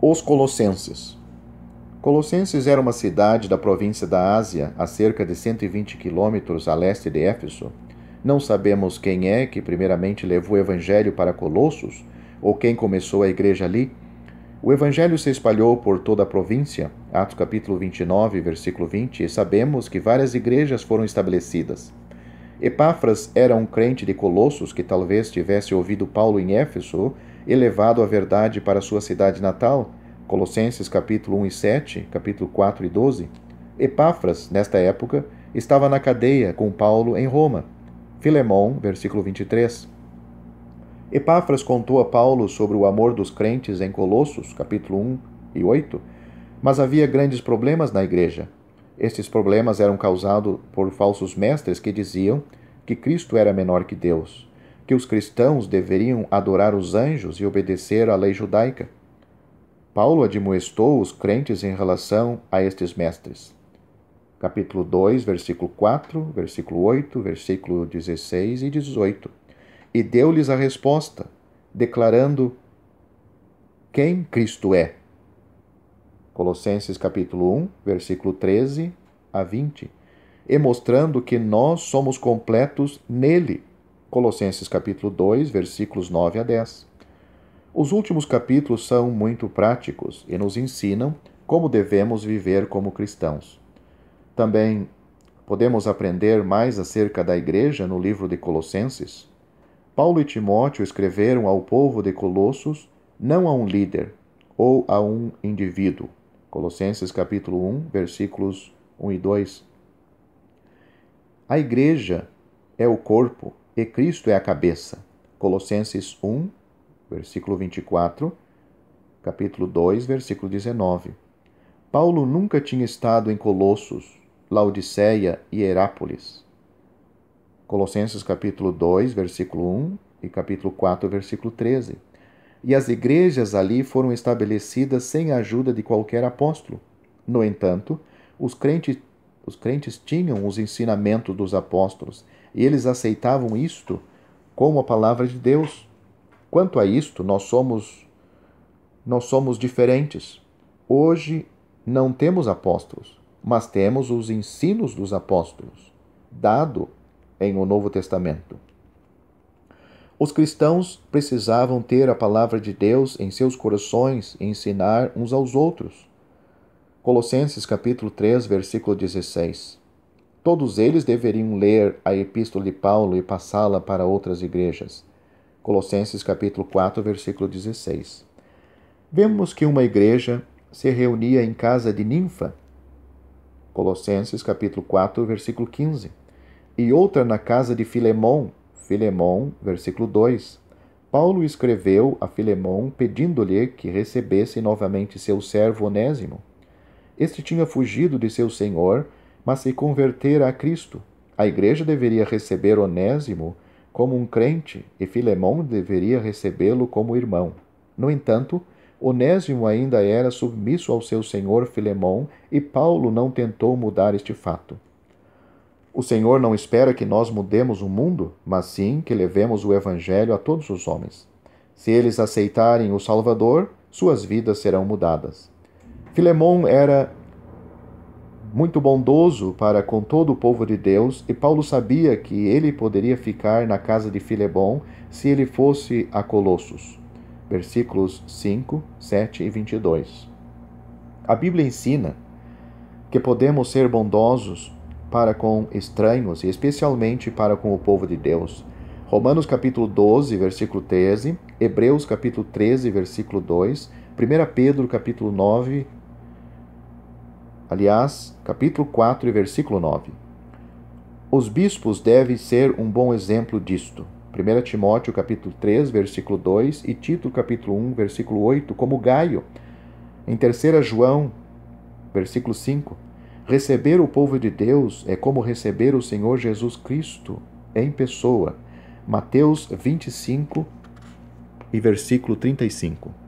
Os Colossenses. Colossenses era uma cidade da província da Ásia, a cerca de 120 quilômetros a leste de Éfeso. Não sabemos quem é que primeiramente levou o evangelho para Colossos, ou quem começou a igreja ali. O evangelho se espalhou por toda a província, Atos capítulo 29, versículo 20, e sabemos que várias igrejas foram estabelecidas. Epáfras era um crente de Colossos que talvez tivesse ouvido Paulo em Éfeso e levado a verdade para sua cidade natal, Colossenses capítulo 1 e 7, capítulo 4 e 12. Epáfras, nesta época, estava na cadeia com Paulo em Roma. Filemão, versículo 23. Epáfras contou a Paulo sobre o amor dos crentes em Colossos, capítulo 1 e 8, mas havia grandes problemas na igreja. Estes problemas eram causados por falsos mestres que diziam que Cristo era menor que Deus, que os cristãos deveriam adorar os anjos e obedecer à lei judaica. Paulo admoestou os crentes em relação a estes mestres. Capítulo 2, versículo 4, versículo 8, versículo 16 e 18. E deu-lhes a resposta, declarando quem Cristo é. Colossenses capítulo 1, versículo 13 a 20. E mostrando que nós somos completos nele. Colossenses capítulo 2, versículos 9 a 10. Os últimos capítulos são muito práticos e nos ensinam como devemos viver como cristãos. Também podemos aprender mais acerca da igreja no livro de Colossenses. Paulo e Timóteo escreveram ao povo de Colossos, não a um líder ou a um indivíduo. Colossenses capítulo 1, versículos 1 e 2. A igreja é o corpo e Cristo é a cabeça. Colossenses 1, versículo 24, capítulo 2, versículo 19. Paulo nunca tinha estado em Colossos, Laodiceia e Herápolis. Colossenses capítulo 2, versículo 1 e capítulo 4, versículo 13. E as igrejas ali foram estabelecidas sem a ajuda de qualquer apóstolo. No entanto, os crentes tinham os ensinamentos dos apóstolos e eles aceitavam isto como a palavra de Deus. Quanto a isto, nós somos diferentes. Hoje não temos apóstolos, mas temos os ensinos dos apóstolos, dado em o Novo Testamento. Os cristãos precisavam ter a palavra de Deus em seus corações e ensinar uns aos outros. Colossenses capítulo 3, versículo 16. Todos eles deveriam ler a epístola de Paulo e passá-la para outras igrejas. Colossenses capítulo 4, versículo 16. Vemos que uma igreja se reunia em casa de Ninfa, Colossenses capítulo 4, versículo 15, e outra na casa de Filemão, versículo 2. Paulo escreveu a Filemão pedindo-lhe que recebesse novamente seu servo Onésimo. Este tinha fugido de seu senhor, mas se convertera a Cristo. A igreja deveria receber Onésimo como um crente e Filemão deveria recebê-lo como irmão. No entanto, Onésimo ainda era submisso ao seu senhor Filemão e Paulo não tentou mudar este fato. O Senhor não espera que nós mudemos o mundo, mas sim que levemos o Evangelho a todos os homens. Se eles aceitarem o Salvador, suas vidas serão mudadas. Filemão era muito bondoso para com todo o povo de Deus e Paulo sabia que ele poderia ficar na casa de Filemão se ele fosse a Colossos. Versículos 5, 7 e 22. A Bíblia ensina que podemos ser bondosos para com estranhos e especialmente para com o povo de Deus. Romanos capítulo 12, versículo 13, Hebreus capítulo 13, versículo 2, 1 Pedro capítulo 9, capítulo 4 e versículo 9. Os bispos devem ser um bom exemplo disto. 1 Timóteo capítulo 3, versículo 2 e Tito capítulo 1, versículo 8, como Gaio. Em 3 João, versículo 5, receber o povo de Deus é como receber o Senhor Jesus Cristo em pessoa. Mateus 25 e versículo 35.